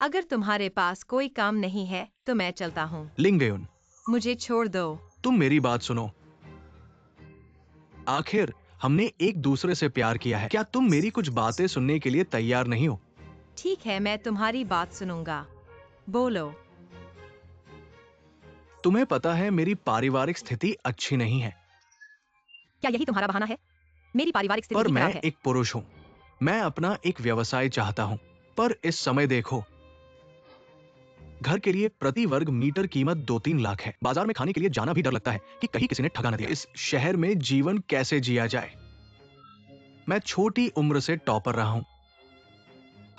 अगर तुम्हारे पास कोई काम नहीं है तो मैं चलता हूँ। लिंगयुन, मुझे छोड़ दो। तुम मेरी बात सुनो। आखिर हमने एक दूसरे से प्यार किया है। क्या तुम मेरी कुछ बातें सुनने के लिए तैयार नहीं हो? ठीक है, मैं तुम्हारी बात सुनूंगा। बोलो। तुम्हें पता है मेरी पारिवारिक स्थिति अच्छी नहीं है। क्या यही तुम्हारा बहाना है? मेरी पारिवारिक स्थिति पर भी मैं खराब है। एक पुरुष हूँ। मैं अपना एक व्यवसाय चाहता हूँ। पर इस समय देखो, घर के लिए प्रति वर्ग मीटर कीमत 2-3 लाख है। बाजार में खाने के लिए जाना भी डर लगता है कि कहीं किसी ने ठगा न दिया। इस शहर में जीवन कैसे जिया जाए? मैं छोटी उम्र से टॉपर रहा हूँ।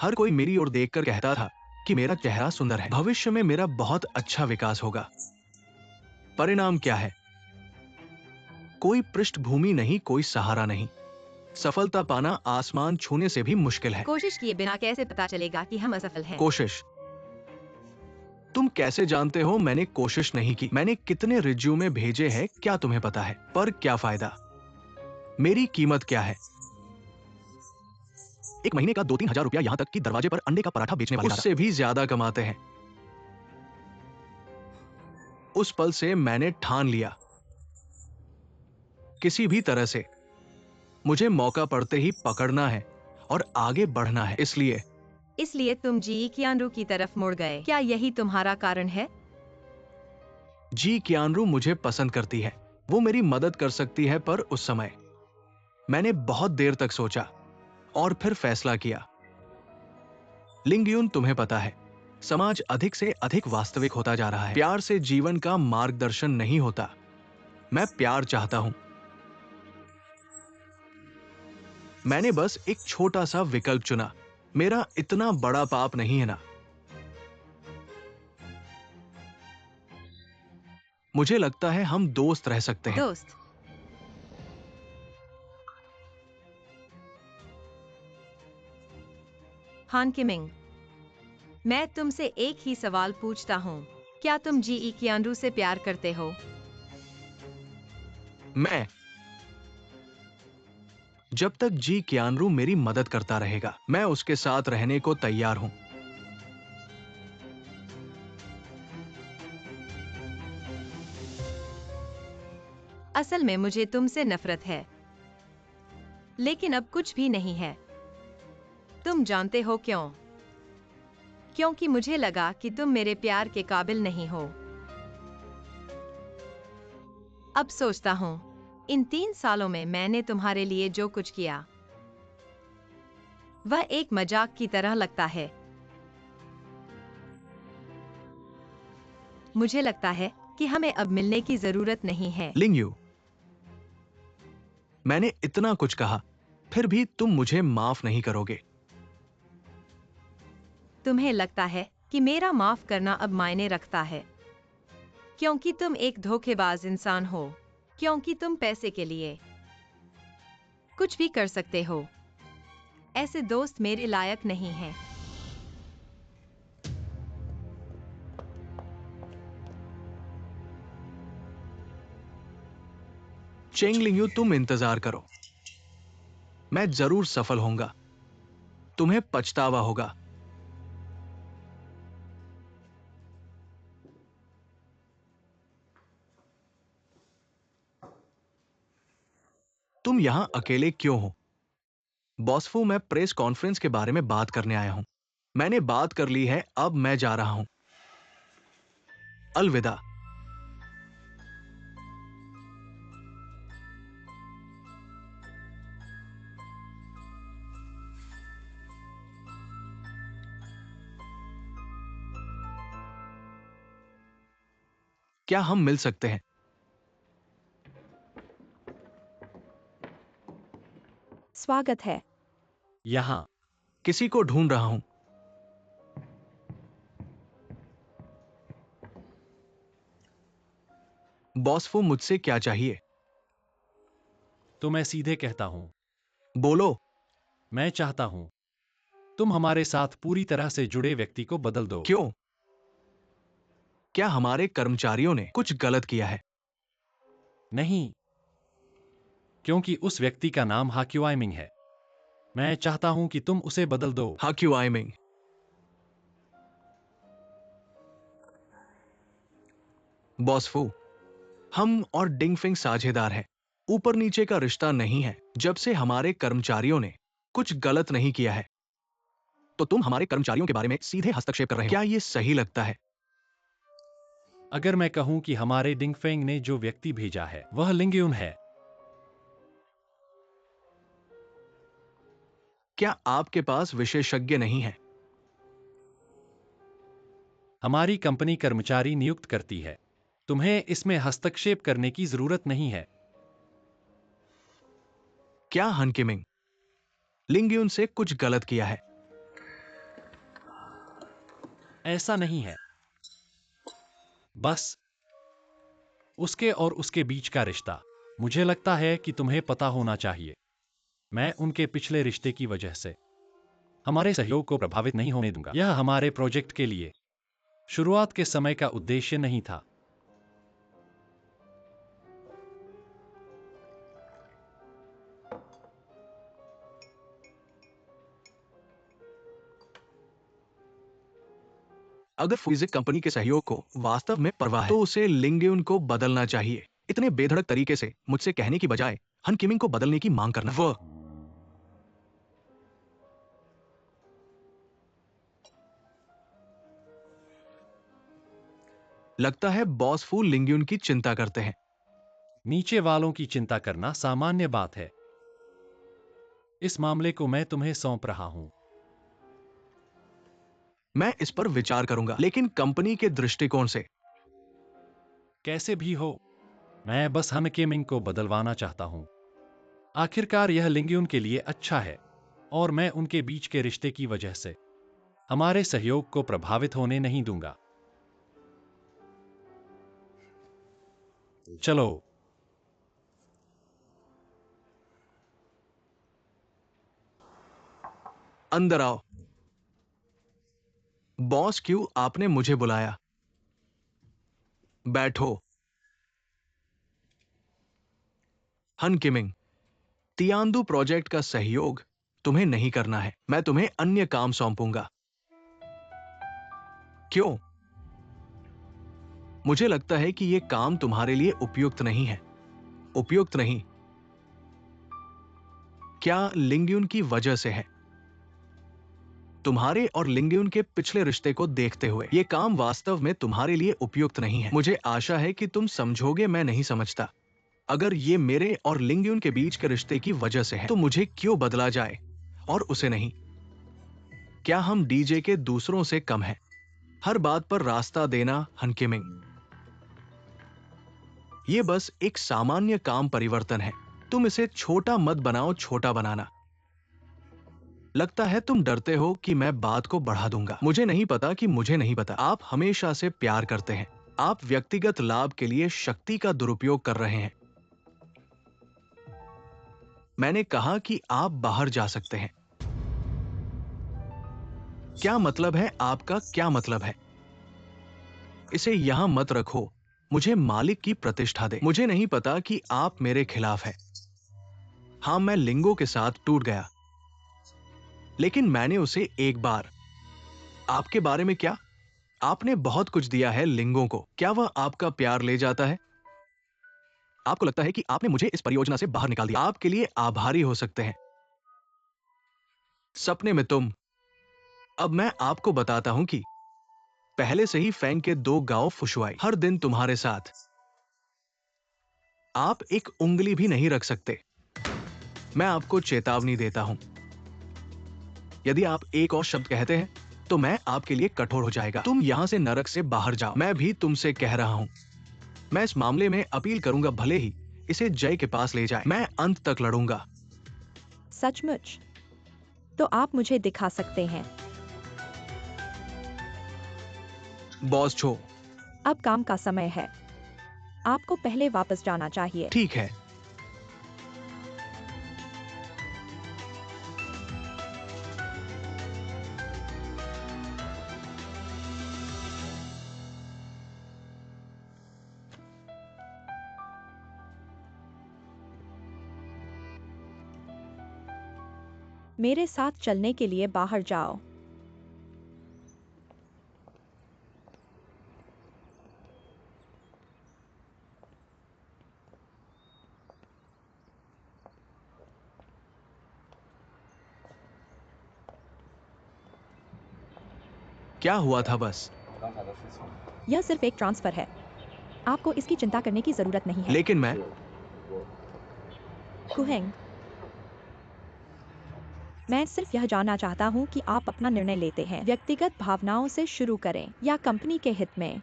हर कोई मेरी ओर देखकर कहता था कि मेरा चेहरा सुंदर है, भविष्य में मेरा बहुत अच्छा विकास होगा। परिणाम क्या है? कोई पृष्ठभूमि नहीं, कोई सहारा नहीं। सफलता पाना आसमान छूने से भी मुश्किल है। कोशिश किए बिना कैसे पता चलेगा कि हम असफल हैं? कोशिश? तुम कैसे जानते हो मैंने कोशिश नहीं की? मैंने कितने रिज्यूमे भेजे हैं क्या तुम्हें पता है? पर क्या फायदा? मेरी कीमत क्या है? एक महीने का 2-3 हजार रुपया, यहाँ तक कि दरवाजे पर अंडे का पराठा बेचने वाले उससे भी ज्यादा कमाते हैं। उस पल से मैंने ठान लिया, किसी भी तरह से मुझे मौका पड़ते ही पकड़ना है और आगे बढ़ना है। इसलिए तुम जी कियानरू की तरफ मुड़ गए। क्या यही तुम्हारा कारण है? जी कियानरू मुझे पसंद करती है, वो मेरी मदद कर सकती है। पर उस समय मैंने बहुत देर तक सोचा और फिर फैसला किया। लिंगयुन, तुम्हें पता है, समाज अधिक से अधिक वास्तविक होता जा रहा है। प्यार से जीवन का मार्गदर्शन नहीं होता। मैं प्यार चाहता हूं। मैंने बस एक छोटा सा विकल्प चुना। मेरा इतना बड़ा पाप नहीं है ना। मुझे लगता है हम दोस्त रह सकते हैं। दोस्त? हान किमिंग, मैं तुमसे एक ही सवाल पूछता हूँ। क्या तुम जी कियानरू से प्यार करते हो? मैं, जब तक जी कियानरू मेरी मदद करता रहेगा, मैं उसके साथ रहने को तैयार हूं। असल में मुझे तुमसे नफरत है, लेकिन अब कुछ भी नहीं है। तुम जानते हो क्यों? क्योंकि मुझे लगा कि तुम मेरे प्यार के काबिल नहीं हो। अब सोचता हूँ, इन 3 सालों में मैंने तुम्हारे लिए जो कुछ किया, वह एक मजाक की तरह लगता है। मुझे लगता है कि हमें अब मिलने की जरूरत नहीं है। लिंगयू, मैंने इतना कुछ कहा, फिर भी तुम मुझे माफ नहीं करोगे। तुम्हें लगता है कि मेरा माफ करना अब मायने रखता है, क्योंकि तुम एक धोखेबाज इंसान हो, क्योंकि तुम पैसे के लिए कुछ भी कर सकते हो। ऐसे दोस्त मेरे लायक नहीं हैं। चेंग लिंगयू, तुम इंतजार करो, मैं जरूर सफल होऊंगा। तुम्हें पछतावा होगा। तुम यहां अकेले क्यों हो? बॉसफू, मैं प्रेस कॉन्फ्रेंस के बारे में बात करने आया हूं। मैंने बात कर ली है, अब मैं जा रहा हूं। अलविदा। क्या हम मिल सकते हैं? स्वागत है। यहां किसी को ढूंढ रहा हूं। बॉसफू, मुझसे क्या चाहिए? तो मैं सीधे कहता हूं, बोलो। मैं चाहता हूं तुम हमारे साथ पूरी तरह से जुड़े व्यक्ति को बदल दो। क्यों? क्या हमारे कर्मचारियों ने कुछ गलत किया है? नहीं, क्योंकि उस व्यक्ति का नाम हाक्युआइमिंग है। मैं चाहता हूं कि तुम उसे बदल दो। हाक्युआइमिंग? बॉस फू, हम और डिंगफिंग साझेदार हैं। ऊपर नीचे का रिश्ता नहीं है। जब से हमारे कर्मचारियों ने कुछ गलत नहीं किया है, तो तुम हमारे कर्मचारियों के बारे में सीधे हस्तक्षेप कर रहे हो। क्या ये सही लगता है? अगर मैं कहूं कि हमारे डिंगफेंग ने जो व्यक्ति भेजा है वह लिंगयुन है, क्या आपके पास विशेषज्ञ नहीं है? हमारी कंपनी कर्मचारी नियुक्त करती है। तुम्हें इसमें हस्तक्षेप करने की जरूरत नहीं है। क्या हनकिमिंग लिंगयुन से कुछ गलत किया है? ऐसा नहीं है। बस उसके और उसके बीच का रिश्ता। मुझे लगता है कि तुम्हें पता होना चाहिए। मैं उनके पिछले रिश्ते की वजह से हमारे सहयोग को प्रभावित नहीं होने दूंगा। यह हमारे प्रोजेक्ट के लिए शुरुआत के समय का उद्देश्य नहीं था। अगर फुजिक कंपनी के सहयोग को वास्तव में परवाह है, तो उसे लिंगयुन को बदलना चाहिए। इतने बेधड़क तरीके से मुझसे कहने की बजाय हनकिमिंग को बदलने की मांग करना। वह लगता है बॉस फू लिंगयुन की चिंता करते हैं। नीचे वालों की चिंता करना सामान्य बात है। इस मामले को मैं तुम्हें सौंप रहा हूं। मैं इस पर विचार करूंगा, लेकिन कंपनी के दृष्टिकोण से कैसे भी हो, मैं बस हनकेमिंग को बदलवाना चाहता हूं। आखिरकार यह लिंगयुन के लिए अच्छा है और मैं उनके बीच के रिश्ते की वजह से हमारे सहयोग को प्रभावित होने नहीं दूंगा। चलो, अंदर आओ। बॉस, क्यों आपने मुझे बुलाया? बैठो। हनकिमिंग, तियांदु प्रोजेक्ट का सहयोग तुम्हें नहीं करना है। मैं तुम्हें अन्य काम सौंपूंगा। क्यों? मुझे लगता है कि यह काम तुम्हारे लिए उपयुक्त नहीं है। उपयुक्त नहीं? क्या लिंगयुन की वजह से है? तुम्हारे और लिंगयुन के पिछले रिश्ते को देखते हुए यह काम वास्तव में तुम्हारे लिए उपयुक्त नहीं है। मुझे आशा है कि तुम समझोगे। मैं नहीं समझता। अगर ये मेरे और लिंगयुन के बीच के रिश्ते की वजह से है, तो मुझे क्यों बदला जाए और उसे नहीं? क्या हम डीजे के दूसरों से कम हैं? हर बात पर रास्ता देना। हनकिमिंग, ये बस एक सामान्य काम परिवर्तन है। तुम इसे छोटा मत बनाओ। छोटा बनाना। लगता है तुम डरते हो कि मैं बात को बढ़ा दूंगा। मुझे नहीं पता कि मुझे नहीं पता। आप हमेशा से प्यार करते हैं। आप व्यक्तिगत लाभ के लिए शक्ति का दुरुपयोग कर रहे हैं। मैंने कहा कि आप बाहर जा सकते हैं। क्या मतलब है आपका? क्या मतलब है? इसे यहां मत रखो। मुझे मालिक की प्रतिष्ठा दे। मुझे नहीं पता कि आप मेरे खिलाफ है। हां, मैं लिंगो के साथ टूट गया, लेकिन मैंने उसे एक बार। आपके बारे में क्या? आपने बहुत कुछ दिया है लिंगो को। क्या वह आपका प्यार ले जाता है? आपको लगता है कि आपने मुझे इस परियोजना से बाहर निकाल दिया। आपके लिए आभारी हो सकते हैं। सपने में तुम। अब मैं आपको बताता हूं कि पहले से ही फैंग के 2 गांव फुशुआई हर दिन तुम्हारे साथ। आप एक उंगली भी नहीं रख सकते। मैं आपको चेतावनी देता हूं। यदि आप एक और शब्द कहते हैं, तो मैं आपके लिए कठोर हो जाएगा। तुम यहां से नरक से बाहर जाओ। मैं भी तुमसे कह रहा हूं। मैं इस मामले में अपील करूंगा, भले ही इसे जय के पास ले जाए। मैं अंत तक लड़ूंगा। सचमुच? तो आप मुझे दिखा सकते हैं। बॉस छो। अब काम का समय है। आपको पहले वापस जाना चाहिए। ठीक है। मेरे साथ चलने के लिए बाहर जाओ। क्या हुआ था बस? यह सिर्फ एक ट्रांसफर है, आपको इसकी चिंता करने की जरूरत नहीं है। लेकिन मैं कुहेंग, मैं सिर्फ यह जानना चाहता हूँ कि आप अपना निर्णय लेते हैं व्यक्तिगत भावनाओं से शुरू करें या कंपनी के हित में।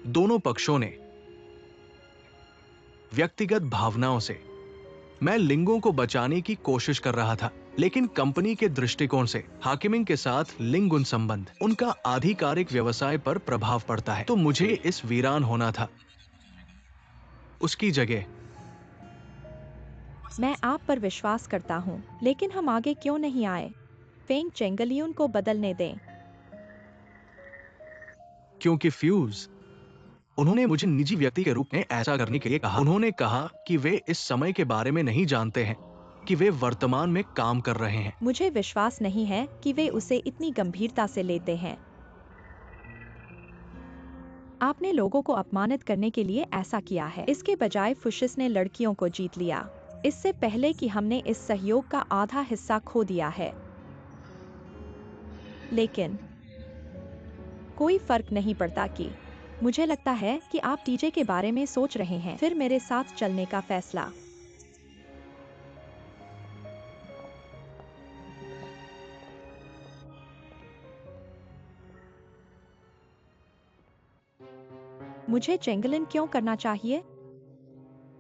दोनों पक्षों ने व्यक्तिगत भावनाओं से मैं लिंगों को बचाने की कोशिश कर रहा था, लेकिन कंपनी के दृष्टिकोण से हाकिमिंग के साथ लिंग उन संबंध उनका आधिकारिक व्यवसाय पर प्रभाव पड़ता है, तो मुझे इस वीरान होना था। उसकी जगह मैं आप पर विश्वास करता हूँ, लेकिन हम आगे क्यों नहीं आए? फेंग चेंगलियन को बदलने दें। क्योंकि फ्यूज उन्होंने मुझे निजी व्यक्ति के रूप में ऐसा करने के लिए कहा। उन्होंने कहा कि वे इस समय के बारे में नहीं जानते हैं कि वे वर्तमान में काम कर रहे हैं। मुझे विश्वास नहीं है कि वे उसे इतनी गंभीरता से लेते हैं। आपने लोगों को अपमानित करने के लिए ऐसा किया है। इसके बजाय फुशिस ने लड़कियों को जीत लिया, इससे पहले कि हमने इस सहयोग का आधा हिस्सा खो दिया है। लेकिन कोई फर्क नहीं पड़ता कि मुझे लगता है कि आप टीजे के बारे में सोच रहे हैं, फिर मेरे साथ चलने का फैसला। मुझे चेंगलिन क्यों करना चाहिए?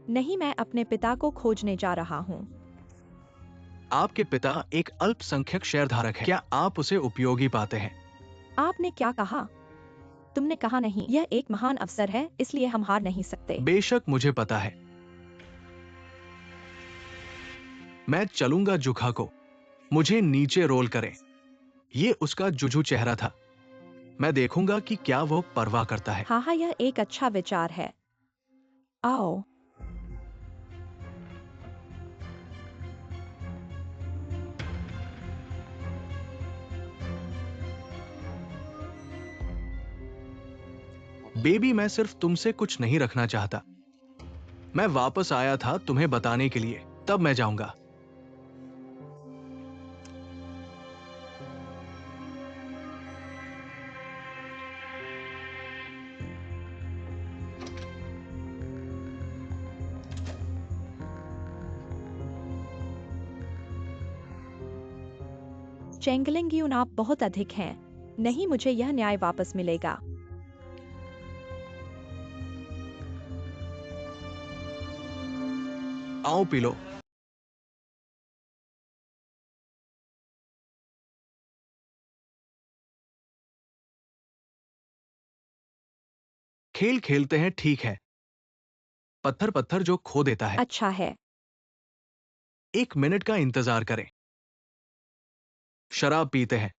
नहीं, मैं अपने पिता को खोजने जा रहा हूँ। आपके पिता एक अल्पसंख्यक शेयरधारक है। क्या आप उसे उपयोगी पाते हैं? आपने क्या कहा? तुमने कहा नहीं। यह एक महान अवसर है, इसलिए हम हार नहीं सकते। बेशक मुझे पता है। मैं चलूंगा जुखा को, मुझे नीचे रोल करें। ये उसका जुझू चेहरा था। मैं देखूंगा कि क्या वो परवाह करता है। हाँ, यह एक अच्छा विचार है। आओ। बेबी, मैं सिर्फ तुमसे कुछ नहीं रखना चाहता। मैं वापस आया था तुम्हें बताने के लिए, तब मैं जाऊंगा। चेंगलिंग आप बहुत अधिक हैं। नहीं, मुझे यह न्याय वापस मिलेगा। आओ पी लो। खेल खेलते हैं, ठीक है। पत्थर पत्थर जो खो देता है। अच्छा है। 1 मिनट का इंतजार करें। शराब पीते हैं।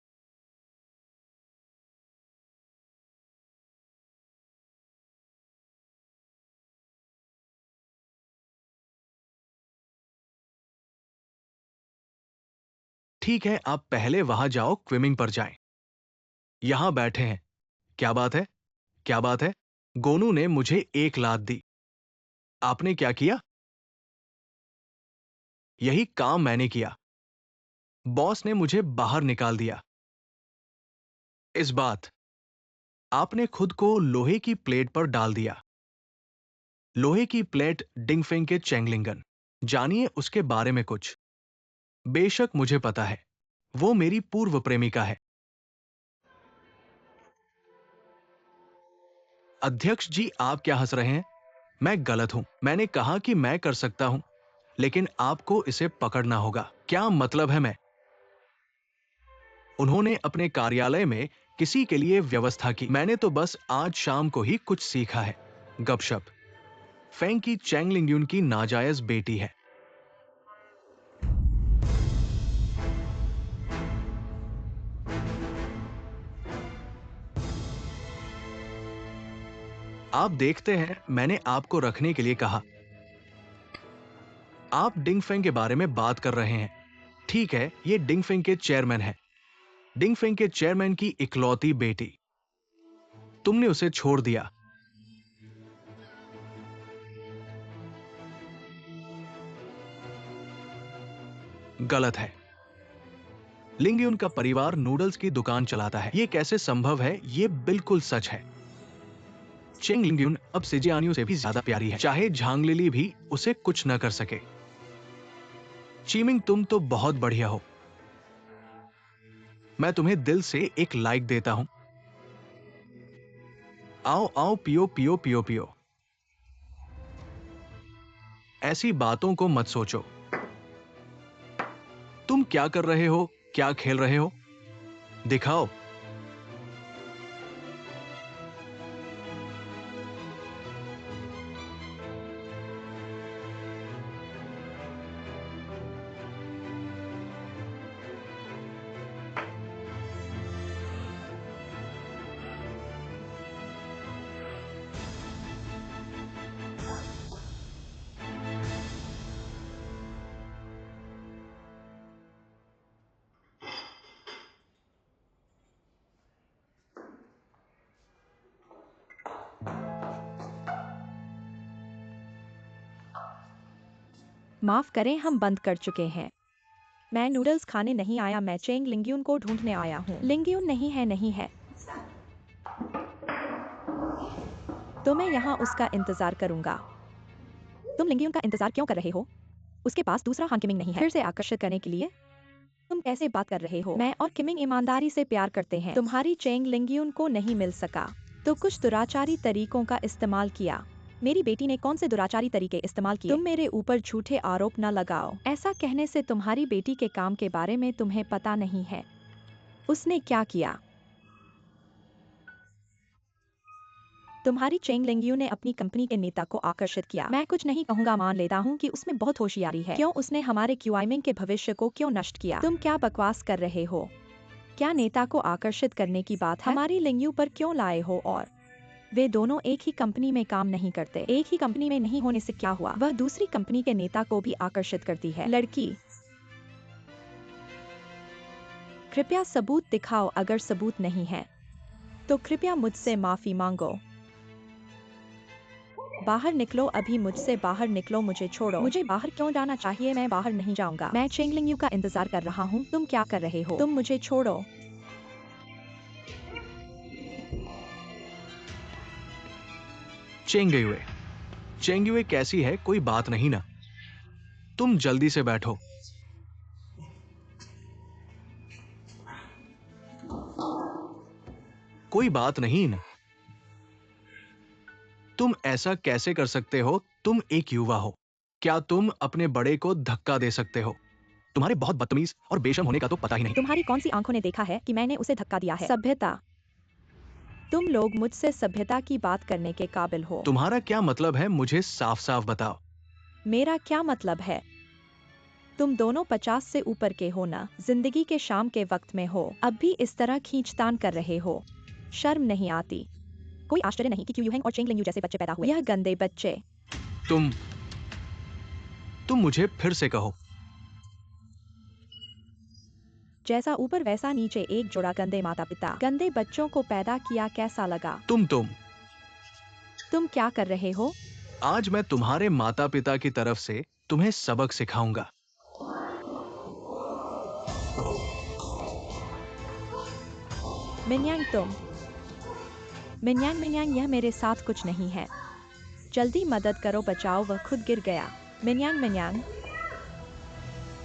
ठीक है, आप पहले वहां जाओ, क्विमिंग पर जाएं। यहां बैठे हैं। क्या बात है? क्या बात है? गोनू ने मुझे एक लात दी। आपने क्या किया? यही काम मैंने किया। बॉस ने मुझे बाहर निकाल दिया। इस बात आपने खुद को लोहे की प्लेट पर डाल दिया। लोहे की प्लेट डिंगफेंग के चेंगलिंगन। जानिए उसके बारे में कुछ। बेशक मुझे पता है, वो मेरी पूर्व प्रेमिका है। अध्यक्ष जी, आप क्या हंस रहे हैं? मैं गलत हूं। मैंने कहा कि मैं कर सकता हूं, लेकिन आपको इसे पकड़ना होगा। क्या मतलब है मैं? उन्होंने अपने कार्यालय में किसी के लिए व्यवस्था की। मैंने तो बस आज शाम को ही कुछ सीखा है। गपशप। फेंग की चैंगलिंग की नाजायज बेटी है। आप देखते हैं, मैंने आपको रखने के लिए कहा। आप डिंगफेंग के बारे में बात कर रहे हैं। ठीक है, ये डिंगफेंग के चेयरमैन है। डिंगफेंग के चेयरमैन की इकलौती बेटी। तुमने उसे छोड़ दिया। गलत है। लिंगयुन का परिवार नूडल्स की दुकान चलाता है। ये कैसे संभव है? ये बिल्कुल सच है। चेंग लिंगयुन अब सिजियानियो से भी ज्यादा प्यारी है, चाहे झांग लिली भी उसे कुछ न कर सके। चीमिंग, तुम तो बहुत बढ़िया हो। मैं तुम्हें दिल से एक लाइक देता हूं। आओ आओ, पियो पियो पियो पियो। ऐसी बातों को मत सोचो। तुम क्या कर रहे हो? क्या खेल रहे हो? दिखाओ। माफ करें, हम बंद कर चुके हैं। मैं नूडल्स खाने नहीं आया, मैं चेंग लिंगयुन को ढूंढने आया हूँ। लिंगयुन नहीं है, नहीं है। तो मैं यहाँ उसका इंतजार करूंगा। तुम लिंगयुन का इंतजार क्यों कर रहे हो? उसके पास दूसरा हान किमिंग नहीं है। फिर से आकर्षित करने के लिए? तुम कैसे बात कर रहे हो? मैं और किमिंग ईमानदारी से प्यार करते हैं। तुम्हारी चेंग लिंगयुन को नहीं मिल सका तो कुछ दुराचारी तरीकों का इस्तेमाल किया। मेरी बेटी ने कौन से दुराचारी तरीके इस्तेमाल किए? तुम मेरे ऊपर झूठे आरोप न लगाओ। ऐसा कहने से तुम्हारी बेटी के काम के बारे में तुम्हें पता नहीं है। उसने क्या किया? तुम्हारी चेंग लिंगयू ने अपनी कंपनी के नेता को आकर्षित किया। मैं कुछ नहीं कहूंगा, मान लेता हूँ कि उसमें बहुत होशियारी है। क्यों उसने हमारे क्यूआईमिंग के भविष्य को क्यों नष्ट किया? तुम क्या बकवास कर रहे हो? क्या नेता को आकर्षित करने की बात है? हमारी लिंगयू पर क्यों लाए हो? और वे दोनों एक ही कंपनी में काम नहीं करते। एक ही कंपनी में नहीं होने से क्या हुआ? वह दूसरी कंपनी के नेता को भी आकर्षित करती है। लड़की, कृपया सबूत दिखाओ। अगर सबूत नहीं है तो कृपया मुझसे माफी मांगो। बाहर निकलो, अभी मुझसे बाहर निकलो। मुझे छोड़ो। मुझे बाहर क्यों जाना चाहिए? मैं बाहर नहीं जाऊंगा। मैं चेंग लिंगयू का इंतजार कर रहा हूँ। तुम क्या कर रहे हो? तुम मुझे छोड़ो। चेंगयुए, चेंगयुए कैसी है? कोई बात नहीं ना। तुम जल्दी से बैठो। कोई बात नहीं ना। तुम ऐसा कैसे कर सकते हो? तुम एक युवा हो। क्या तुम अपने बड़े को धक्का दे सकते हो? तुम्हारे बहुत बदतमीज और बेशर्म होने का तो पता ही नहीं। तुम्हारी कौन सी आंखों ने देखा है कि मैंने उसे धक्का दिया है? सभ्यता। तुम लोग मुझसे सभ्यता की बात करने के काबिल हो। तुम्हारा क्या मतलब है? मुझे साफ साफ बताओ। मेरा क्या मतलब है? तुम दोनों 50 से ऊपर के हो ना? जिंदगी के शाम के वक्त में हो, अब भी इस तरह खींचतान कर रहे हो। शर्म नहीं आती? कोई आश्चर्य नहीं कि क्यू यूहेंग और चेंग लिंगयू जैसे बच्चे पैदा हुए। यह गंदे बच्चे। तुम मुझे फिर से कहो। जैसा ऊपर वैसा नीचे, एक जोड़ा गंदे माता पिता गंदे बच्चों को पैदा किया। कैसा लगा? तुम क्या कर रहे हो? आज मैं तुम्हारे माता पिता की तरफ से तुम्हें सबक सिखाऊंगा। मिन्यांग, मिन्यांग मिन्यांग, यह मेरे साथ कुछ नहीं है। जल्दी मदद करो, बचाओ, वह खुद गिर गया। मिन्यांग मिन्यांग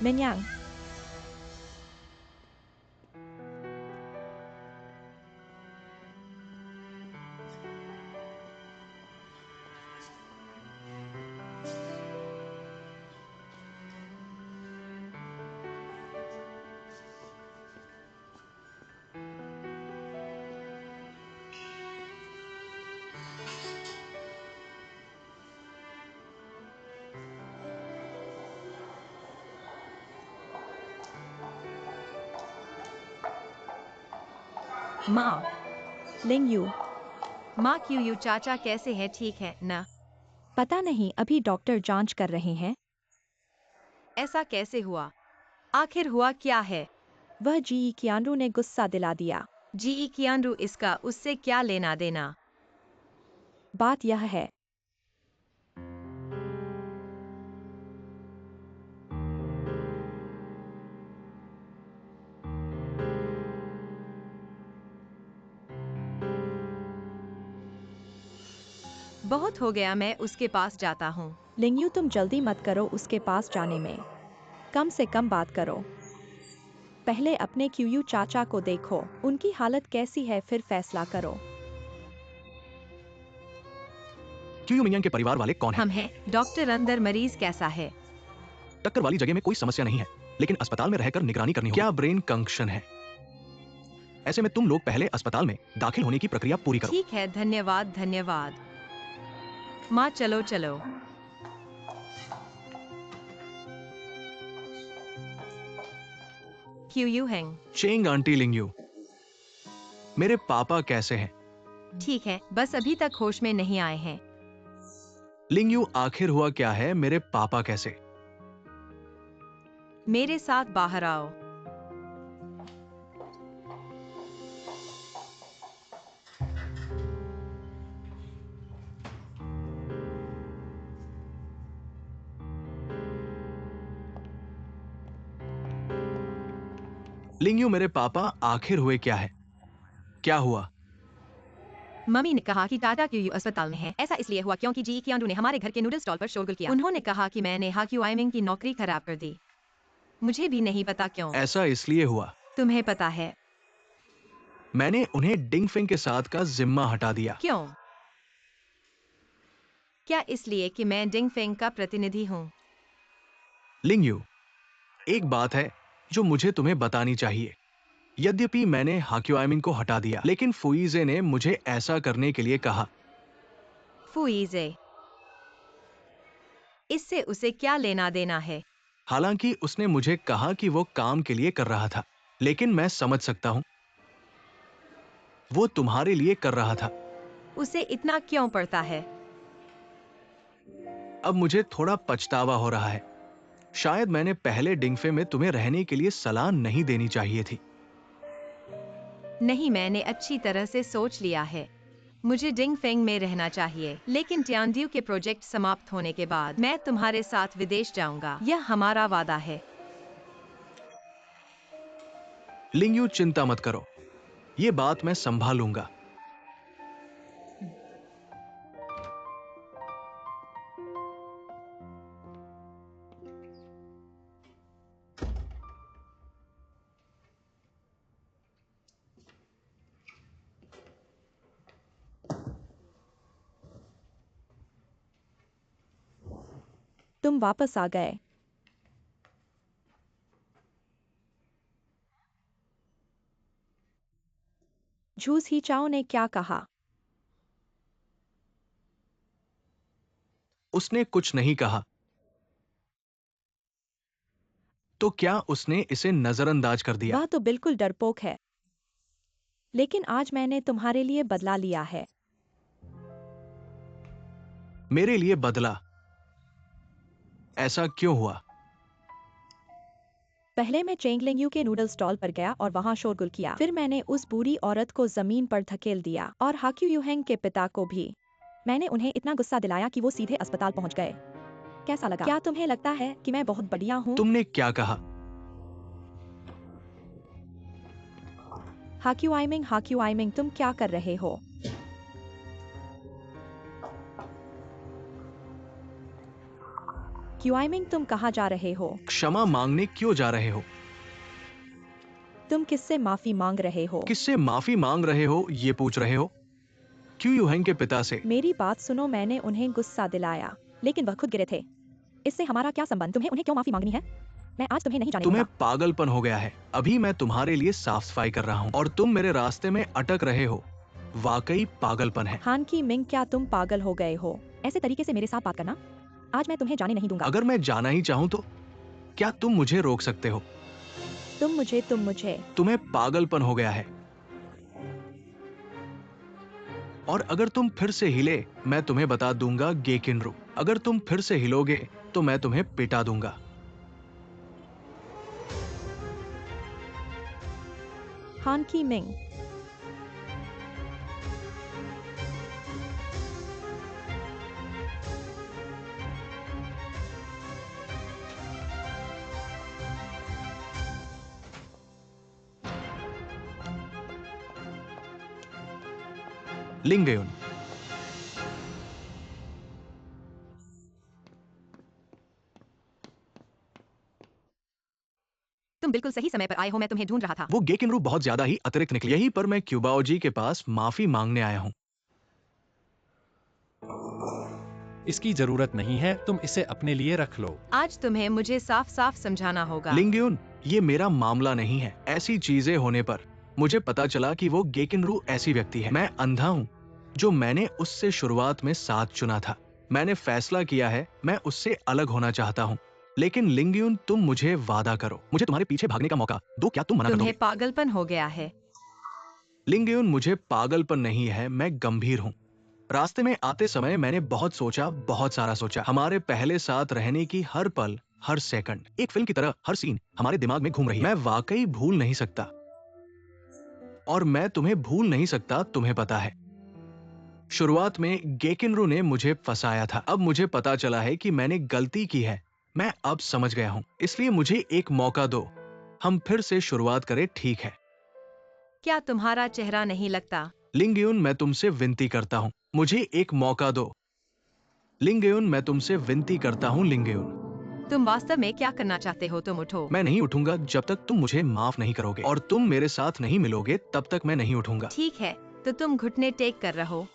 मिन्यांग। माँ, लिंगयू, माँ क्यूयू चाचा कैसे है? ठीक है ना? पता नहीं, अभी डॉक्टर जांच कर रहे हैं। ऐसा कैसे हुआ? आखिर हुआ क्या है? वह जी कियानरू ने गुस्सा दिला दिया। जी कियानरू, इसका उससे क्या लेना देना? बात यह है, बहुत हो गया, मैं उसके पास जाता हूँ। लिंगयू, तुम जल्दी मत करो उसके पास जाने में। कम से कम बात करो। पहले अपने क्यूयू चाचा को देखो, उनकी हालत कैसी है, फिर फैसला करो। क्यों मियां के परिवार वाले कौन हैं? हम हैं। डॉक्टर, अंदर मरीज कैसा है? टक्कर वाली जगह में कोई समस्या नहीं है, लेकिन अस्पताल में रहकर निगरानी करनी होगी। क्या ब्रेन कंक्शन है? ऐसे में तुम लोग पहले अस्पताल में दाखिल होने की प्रक्रिया पूरी करो। ठीक है, धन्यवाद धन्यवाद। माँ, चलो चलो। क्यूयू हैंग। चेंग आंटी लिंगयू, मेरे पापा कैसे हैं? ठीक है, बस अभी तक होश में नहीं आए हैं। लिंगयू, आखिर हुआ क्या है? मेरे पापा कैसे? मेरे साथ बाहर आओ। लिंगयू, मेरे पापा आखिर हुए क्या है? क्या हुआ? मम्मी ने कहा कि टाटा क्यूयू अस्पताल में है। ऐसा इसलिए हुआ क्योंकि जी कियांडू ने हमारे घर के नूडल स्टॉल पर शोरगुल किया। उन्होंने कहा कि मैंने हाक्यू आइमिंग की नौकरी खराब कर दी। मुझे भी नहीं पता क्यों। ऐसा इसलिए हुआ। तुम्हें पता है मैंने उन्हें डिंगफिंग के साथ का जिम्मा हटा दिया। क्यों? क्या इसलिए कि मैं डिंगफेंग का प्रतिनिधि हूँ? लिंगयू, एक बात है जो मुझे तुम्हें बतानी चाहिए। यद्यपि मैंने हाक्यूआइमिंग को हटा दिया, लेकिन फुईजे ने मुझे ऐसा करने के लिए कहा। फुईजे, इससे उसे क्या लेना देना है? हालांकि उसने मुझे कहा कि वो काम के लिए कर रहा था, लेकिन मैं समझ सकता हूं, वो तुम्हारे लिए कर रहा था। उसे इतना क्यों पड़ता है? अब मुझे थोड़ा पछतावा हो रहा है। शायद मैंने पहले डिंगफे में तुम्हें रहने के लिए सलाह नहीं देनी चाहिए थी। नहीं, मैंने अच्छी तरह से सोच लिया है। मुझे डिंगफेंग में रहना चाहिए, लेकिन टियानड्यू के प्रोजेक्ट समाप्त होने के बाद मैं तुम्हारे साथ विदेश जाऊंगा। यह हमारा वादा है। लिंगयू, चिंता मत करो, ये बात मैं संभालूंगा। तुम वापस आ गए। झूस ही चाओ ने क्या कहा? उसने कुछ नहीं कहा। तो क्या उसने इसे नजरअंदाज कर दिया? वह तो बिल्कुल डरपोक है। लेकिन आज मैंने तुम्हारे लिए बदला लिया है। मेरे लिए बदला? ऐसा क्यों हुआ? पहले मैं चेंगलिंगयू के नूडल स्टॉल पर गया और वहां शोरगुल किया। फिर मैंने उस बुरी औरत को जमीन पर धकेल दिया और हाक्यू यूहेंग के पिता को भी। मैंने उन्हें इतना गुस्सा दिलाया कि वो सीधे अस्पताल पहुंच गए। कैसा लगा? क्या तुम्हें लगता है कि मैं बहुत बढ़िया हूँ? तुमने क्या कहा? हाक्यू आइमिंग, तुम क्या कर रहे हो? क्यूआइमिंग, तुम कहाँ जा रहे हो? क्षमा मांगने क्यों जा रहे हो? तुम किससे माफी मांग रहे हो? किससे माफी मांग रहे हो ये पूछ रहे हो? क्यों यूहेंग के पिता से? मेरी बात सुनो, मैंने उन्हें गुस्सा दिलाया, लेकिन वह खुद गिरे थे। इससे हमारा क्या संबंध? तुम्हें उन्हें क्यों माफी मांगनी है? मैं आज तुम्हें नहीं जाने तुम्हें दूंगा। पागलपन हो गया है। अभी मैं तुम्हारे लिए साफ सफाई कर रहा हूँ और तुम मेरे रास्ते में अटक रहे हो। वाकई पागलपन है। हान की मिंग, क्या तुम पागल हो गए हो? ऐसे तरीके से मेरे साथ बात करना। आज मैं तुम्हें जाने नहीं दूंगा। अगर मैं जाना ही चाहूँ तो क्या तुम मुझे रोक सकते हो? तुम मुझे तुम्हें पागलपन हो गया है। और अगर तुम फिर से हिले, मैं तुम्हें बता दूंगा गेकिनरू। अगर तुम फिर से हिलोगे तो मैं तुम्हें पिटा दूंगा। हान की मिंग, लिंगयुन, तुम बिल्कुल सही समय पर आए हो, मैं तुम्हें ढूंढ रहा था। वो गेकिनरू बहुत ज्यादा ही अतिरिक्त निकली। यहीं पर मैं क्यूबाओजी के पास माफी मांगने आया हूँ। इसकी जरूरत नहीं है, तुम इसे अपने लिए रख लो। आज तुम्हें मुझे साफ साफ समझाना होगा। लिंगयुन, ये मेरा मामला नहीं है। ऐसी चीजें होने पर मुझे पता चला कि वो गेकिनरू ऐसी व्यक्ति है। मैं अंधा हूँ जो मैंने उससे शुरुआत में साथ चुना था। मैंने फैसला किया है, मैं उससे अलग होना चाहता हूँ। लेकिन लिंगयुन, तुम मुझे वादा करो, मुझे तुम्हारे पीछे भागने का मौका दो। क्या तुम मना कर तुम्हें दोगे? पागलपन हो गया है। लिंगयुन, मुझे पागलपन नहीं है, मैं गंभीर हूँ। रास्ते में आते समय मैंने बहुत सोचा, बहुत सारा सोचा। हमारे पहले साथ रहने की हर पल, हर सेकंड एक फिल्म की तरह हर सीन हमारे दिमाग में घूम रही है। मैं वाकई भूल नहीं सकता, और मैं तुम्हें भूल नहीं सकता, तुम्हें पता है। शुरुआत में गेकिनरू ने मुझे फंसाया था। अब मुझे पता चला है कि मैंने गलती की है। मैं अब समझ गया हूँ, इसलिए मुझे एक मौका दो। हम फिर से शुरुआत करें, ठीक है? क्या तुम्हारा चेहरा नहीं लगता? लिंगयुन, मैं तुमसे विनती करता हूँ, मुझे एक मौका दो। लिंगयुन, मैं तुमसे विनती करता हूँ। लिंगयुन, तुम वास्तव में क्या करना चाहते हो? तुम उठो। मैं नहीं उठूंगा जब तक तुम मुझे माफ नहीं करोगे, और तुम मेरे साथ नहीं मिलोगे तब तक मैं नहीं उठूंगा। ठीक है, तो तुम घुटने टेक कर रहो।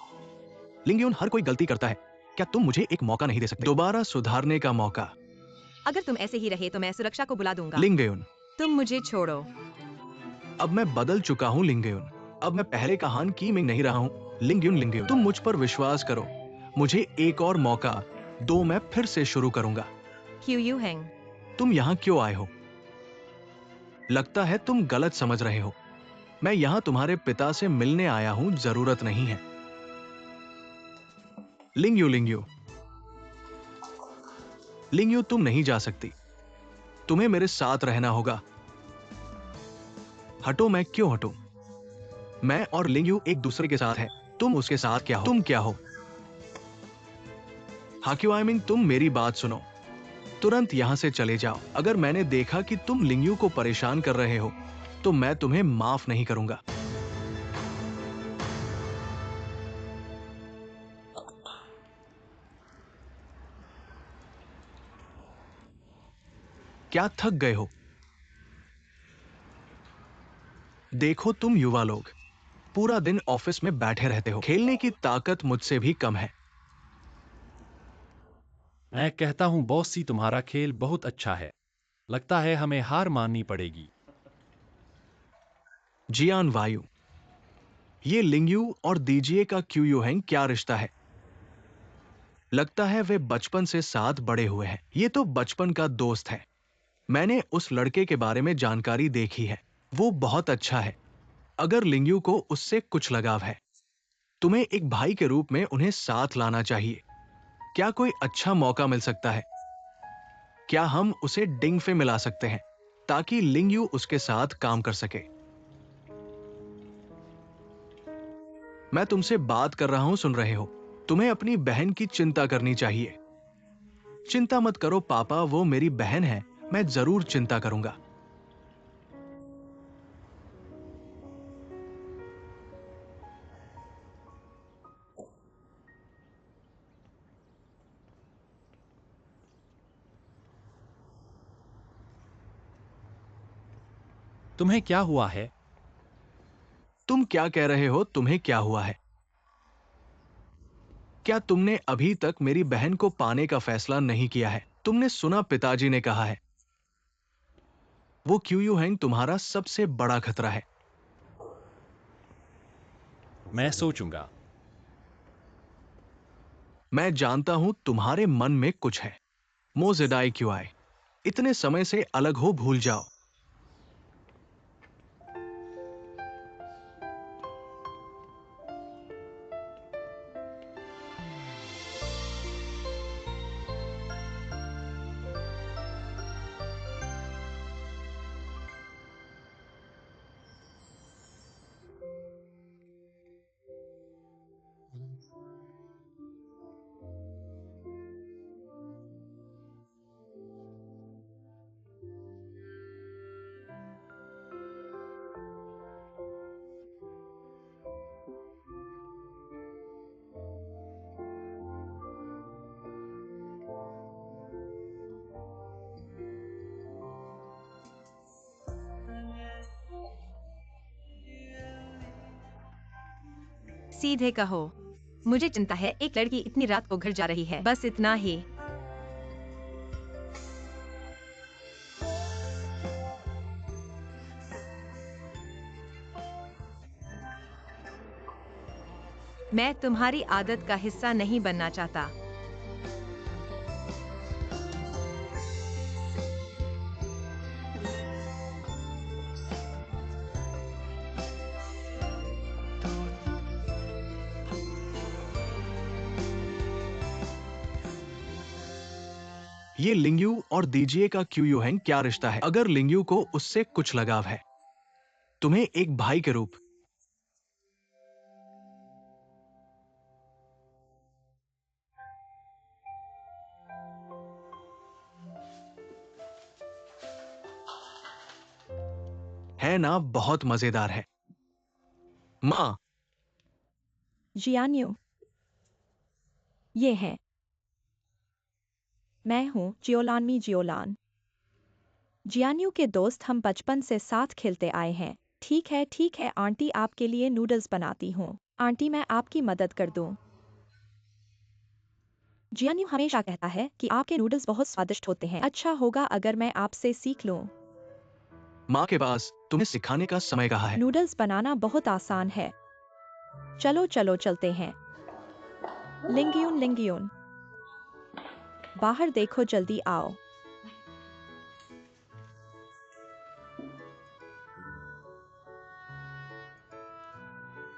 लिंगयुन, हर कोई गलती करता है। क्या तुम मुझे एक मौका नहीं दे सकते? दोबारा सुधारने का मौका। अगर तुम ऐसे ही रहे तो मैं सुरक्षा को बुला दूंगा। लिंगयुन, तुम मुझे छोड़ो। अब मैं बदल चुका हूँ। लिंगयुन, अब मैं पहले का हान की मिंग नहीं रहा हूँ। लिंगयुन, लिंगयुन, तुम मुझ पर विश्वास करो, मुझे एक और मौका दो, मैं फिर से शुरू करूंगा। Q U hang? तुम यहाँ क्यों आए हो? लगता है तुम गलत समझ रहे हो। मैं यहाँ तुम्हारे पिता से मिलने आया हूँ, जरूरत नहीं है। लिंगयू, लिंगयू, लिंगयू, तुम नहीं जा सकती, तुम्हें मेरे साथ रहना होगा। हटो। मैं क्यों हटूं? मैं और लिंगयू एक दूसरे के साथ है। तुम उसके साथ क्या हो? तुम क्या हो? हाक्युआइमिंग, तुम मेरी बात सुनो, तुरंत यहां से चले जाओ। अगर मैंने देखा कि तुम लिंगयू को परेशान कर रहे हो तो मैं तुम्हें माफ नहीं करूंगा। क्या थक गए हो? देखो, तुम युवा लोग पूरा दिन ऑफिस में बैठे रहते हो, खेलने की ताकत मुझसे भी कम है। मैं कहता हूँ बॉस सी, तुम्हारा खेल बहुत अच्छा है। लगता है हमें हार माननी पड़ेगी। जियान वायु, ये लिंगयू और दीजिए का क्यूयू हैंग क्या रिश्ता है? लगता है वे बचपन से साथ बड़े हुए हैं। ये तो बचपन का दोस्त है। मैंने उस लड़के के बारे में जानकारी देखी है, वो बहुत अच्छा है। अगर लिंगयू को उससे कुछ लगाव है, तुम्हें एक भाई के रूप में उन्हें साथ लाना चाहिए। क्या कोई अच्छा मौका मिल सकता है? क्या हम उसे डिंग पे मिला सकते हैं ताकि लिंगयू उसके साथ काम कर सके? मैं तुमसे बात कर रहा हूं, सुन रहे हो? तुम्हें अपनी बहन की चिंता करनी चाहिए। चिंता मत करो पापा, वो मेरी बहन है, मैं जरूर चिंता करूंगा। तुम्हें क्या हुआ है? तुम क्या कह रहे हो? तुम्हें क्या हुआ है? क्या तुमने अभी तक मेरी बहन को पाने का फैसला नहीं किया है? तुमने सुना, पिताजी ने कहा है वो क्यूयू हैंग तुम्हारा सबसे बड़ा खतरा है। मैं सोचूंगा। मैं जानता हूं तुम्हारे मन में कुछ है। मोजेडाई क्यों आए? इतने समय से अलग हो, भूल जाओ। सीधे कहो। मुझे चिंता है, एक लड़की इतनी रात को घर जा रही है, बस इतना ही। मैं तुम्हारी आदत का हिस्सा नहीं बनना चाहता। ये लिंगयू और दीजिए का क्यूयूहेंग क्या रिश्ता है? अगर लिंगयू को उससे कुछ लगाव है, तुम्हें एक भाई के रूप, है ना? बहुत मजेदार है। माँ, जियान्यू, ये है। मैं हूँ जियोलानमी जियोलान। जियान्यू के दोस्त, हम बचपन से साथ खेलते आए हैं। ठीक है आंटी, आपके लिए नूडल्स बनाती हूँ। आंटी, मैं आपकी मदद कर दूँ? जियान्यू हमेशा कहता है कि आपके नूडल्स बहुत स्वादिष्ट होते हैं। अच्छा होगा अगर मैं आपसे सीख लूँ। माँ के पास तुम्हें सिखाने का समय कहाँ है? नूडल्स बनाना बहुत आसान है। चलो चलो चलते हैं। लिंगयून लिंगयून, बाहर देखो, जल्दी आओ।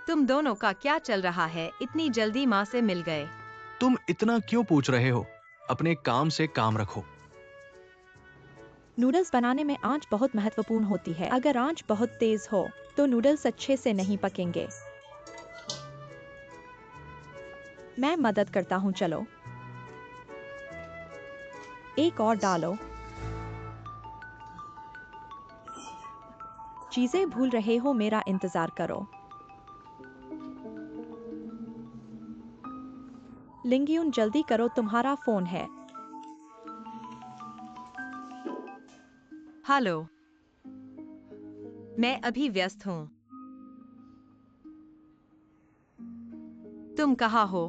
तुम दोनों का क्या चल रहा है? इतनी जल्दी माँ से मिल गए। तुम इतना क्यों पूछ रहे हो? अपने काम से काम रखो। नूडल्स बनाने में आंच बहुत महत्वपूर्ण होती है। अगर आंच बहुत तेज हो तो नूडल्स अच्छे से नहीं पकेंगे। मैं मदद करता हूँ, चलो। एक और डालो। चीजें भूल रहे हो, मेरा इंतजार करो। लिंगयून, जल्दी करो, तुम्हारा फोन है। हेलो, मैं अभी व्यस्त हूँ। तुम कहाँ हो?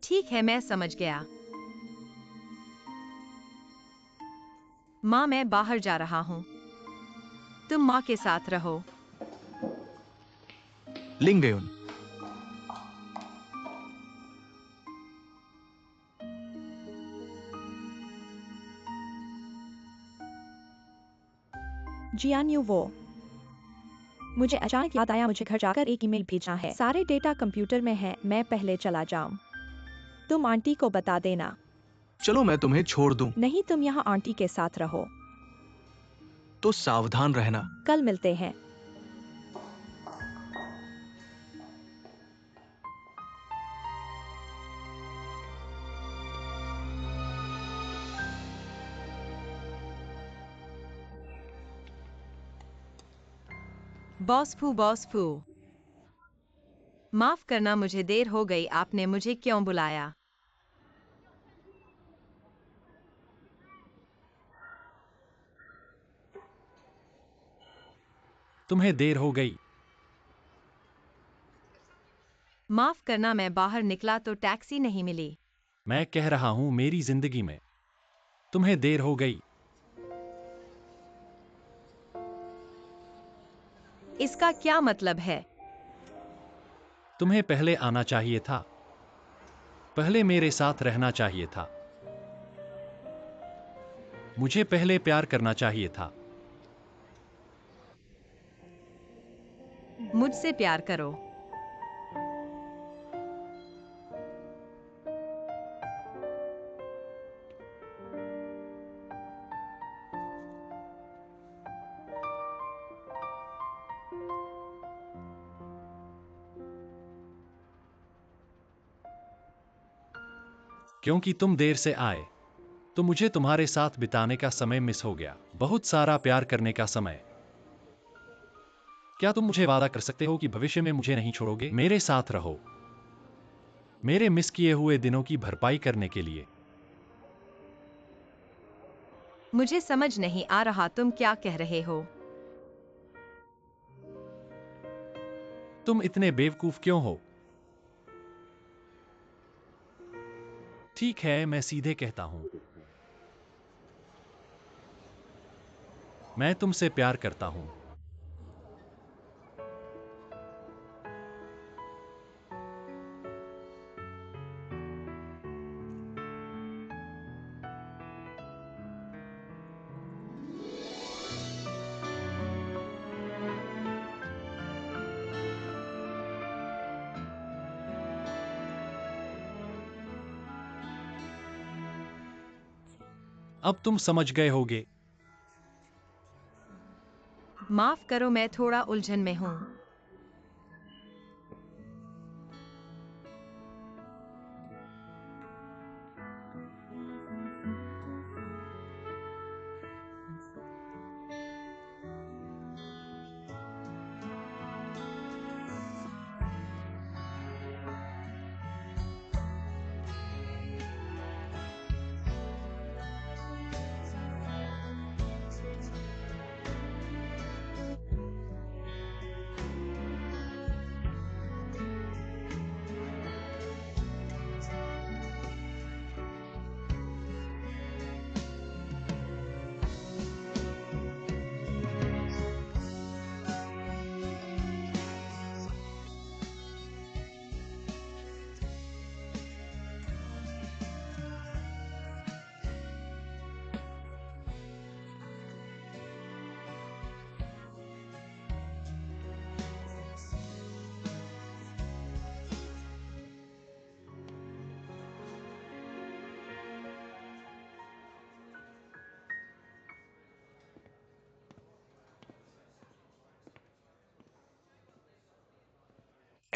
ठीक है, मैं समझ गया। माँ, मैं बाहर जा रहा हूँ। तुम माँ के साथ रहो। लिंगयुन, जियान्यू, वो मुझे अचानक याद आया, मुझे घर जाकर एक ईमेल भेजना है। सारे डेटा कंप्यूटर में है, मैं पहले चला जाऊं। तुम आंटी को बता देना। चलो मैं तुम्हें छोड़ दूं। नहीं, तुम यहाँ आंटी के साथ रहो। तो सावधान रहना। कल मिलते हैं। बॉस फू, माफ करना, मुझे देर हो गई। आपने मुझे क्यों बुलाया? तुम्हें देर हो गई। माफ करना, मैं बाहर निकला तो टैक्सी नहीं मिली। मैं कह रहा हूं मेरी जिंदगी में तुम्हें देर हो गई। इसका क्या मतलब है? तुम्हें पहले आना चाहिए था, पहले मेरे साथ रहना चाहिए था, मुझे पहले प्यार करना चाहिए था। मुझसे प्यार करो। क्योंकि तुम देर से आए तो मुझे तुम्हारे साथ बिताने का समय मिस हो गया, बहुत सारा प्यार करने का समय। क्या तुम मुझे वादा कर सकते हो कि भविष्य में मुझे नहीं छोड़ोगे? मेरे साथ रहो, मेरे मिस किए हुए दिनों की भरपाई करने के लिए। मुझे समझ नहीं आ रहा तुम क्या कह रहे हो। तुम इतने बेवकूफ क्यों हो? ठीक है, मैं सीधे कहता हूं। मैं तुमसे प्यार करता हूं। अब तुम समझ गए होगे। माफ करो, मैं थोड़ा उलझन में हूँ।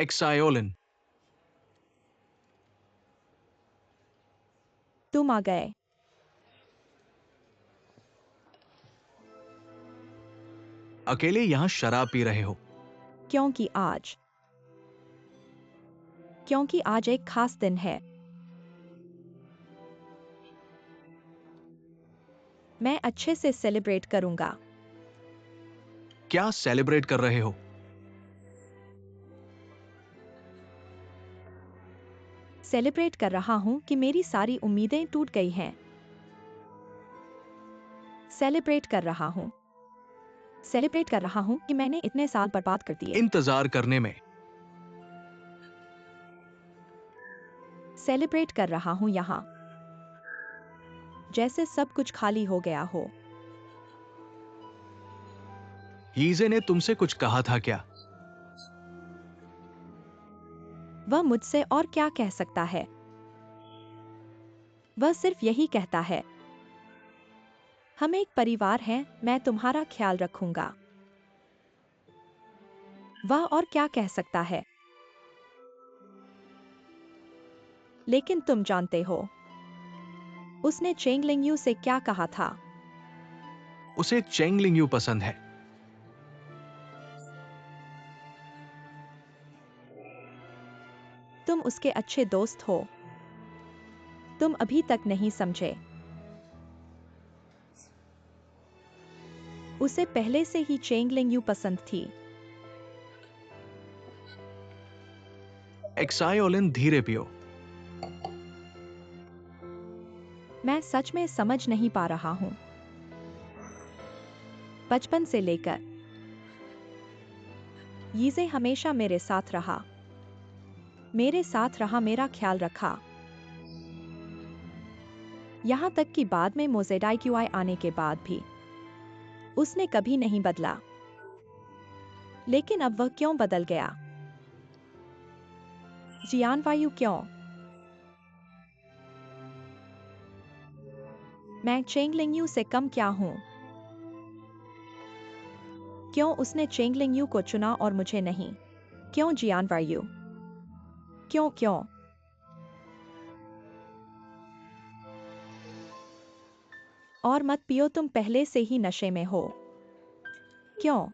एक्सायोलिन। तुम आ गए। अकेले यहां शराब पी रहे हो? क्योंकि आज एक खास दिन है। मैं अच्छे से सेलिब्रेट करूंगा। क्या सेलिब्रेट कर रहे हो? सेलिब्रेट कर रहा हूं कि मेरी सारी उम्मीदें टूट गई हैं। सेलिब्रेट कर रहा हूं। सेलिब्रेट कर रहा हूं कि मैंने इतने साल बर्बाद कर दिए। इंतजार करने में। सेलिब्रेट कर रहा हूं यहां, जैसे सब कुछ खाली हो गया हो। यीजे ने तुमसे कुछ कहा था क्या? वह मुझसे और क्या कह सकता है? वह सिर्फ यही कहता है, हम एक परिवार हैं, मैं तुम्हारा ख्याल रखूंगा। वह और क्या कह सकता है? लेकिन तुम जानते हो, उसने चेंग लिंगयू से क्या कहा था? उसे चेंग लिंगयू पसंद है। तुम उसके अच्छे दोस्त हो। तुम अभी तक नहीं समझे। उसे पहले से ही चेंग लिंगयू पसंद थी। एक्सायोलिन, धीरे पियो। मैं सच में समझ नहीं पा रहा हूं। बचपन से लेकर यीजे हमेशा मेरे साथ रहा। मेरा ख्याल रखा। यहां तक कि बाद में मोजेडाई क्यूआई आने के बाद भी उसने कभी नहीं बदला। लेकिन अब वह क्यों बदल गया? जियान वायु क्यों? मैं चेंग लिंगयू से कम क्या हूं? क्यों उसने चेंग लिंगयू को चुना और मुझे नहीं? क्यों जियान वायु? क्यों? और मत पियो, तुम पहले से ही नशे में हो। क्यों?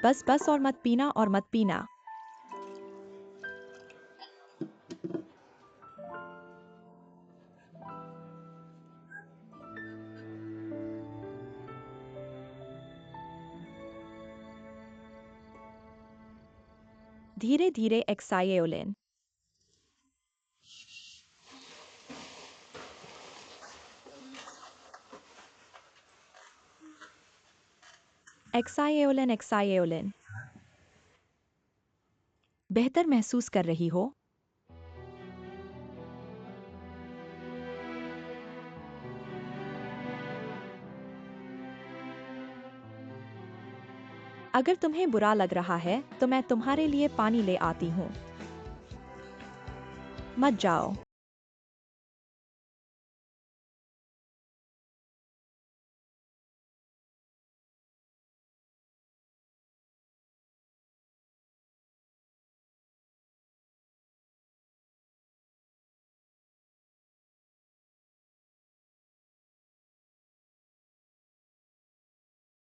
बस और मत पीना। धीरे धीरे एक्साइओलिन। एक्साइओलिन एक्साइओलिन। बेहतर महसूस कर रही हो? अगर तुम्हें बुरा लग रहा है तो मैं तुम्हारे लिए पानी ले आती हूँ। मत जाओ।